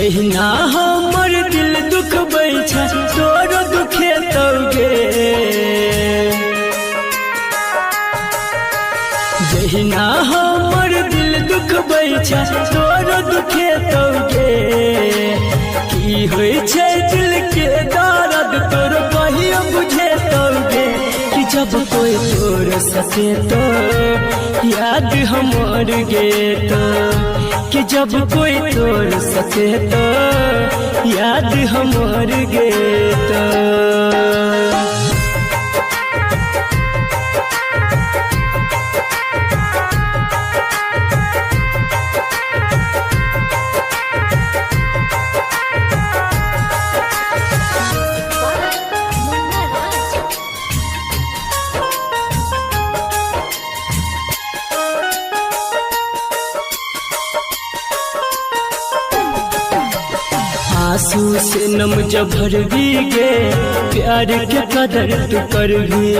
जहिना हमर दिल दुख बैठा तोरो दुखे तौगे जहिना हमर दिल दुख बैठा तोरो दुखे तौगे की होय छै दिल के दर्द तोरो कहियो बुझे तौगे कि जब कोई तोर सके तो याद हमर गे तो कि जब कोई तोड़ सके तो याद हमर गे तो आंसू से नम जब भर भी गे प्यार के कदर तू कर भी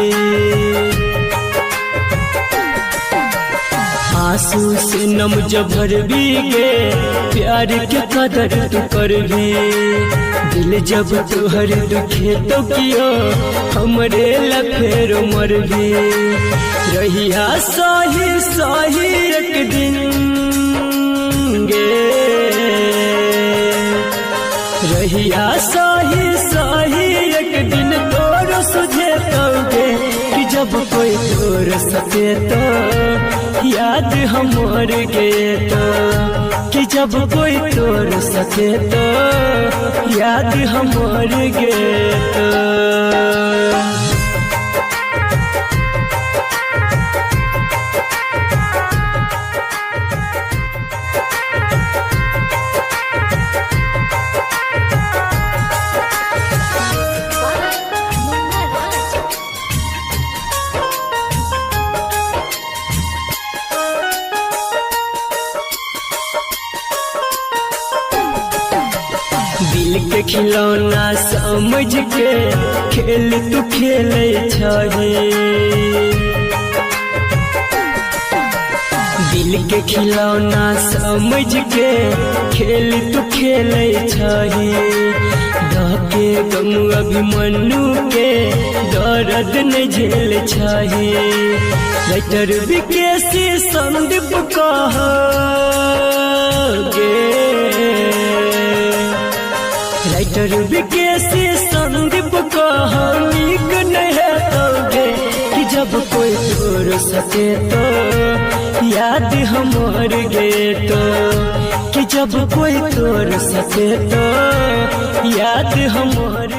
आंसू से नम जब भर भी गे प्यार के कदर तू कर भी दिल जब तुहर दुखे तो कियो हमरे लफेरो मर भी रहिया सही सही एक दिन गे रहिया सही सही एक दिन तोरो सुझे तौगे कि जब कोई तोर सके तो याद हमर गे तो कि जब कोई तोर सके तो याद हमर गे तो दिल के खिलौना समझ के खेल तू खेले छही दिल के खिलौना समझ के खेल तू खेले छही धके गम अभिमन्यु के दर्द न झेल छही राइटर विकेसी संदीप कह गे राइटर विकेसी संदीप कहानी नहीं तौगे कि जब कोई तोड़ सके तो याद हमर गे तो कि जब कोई तोड़ सके तो याद हमर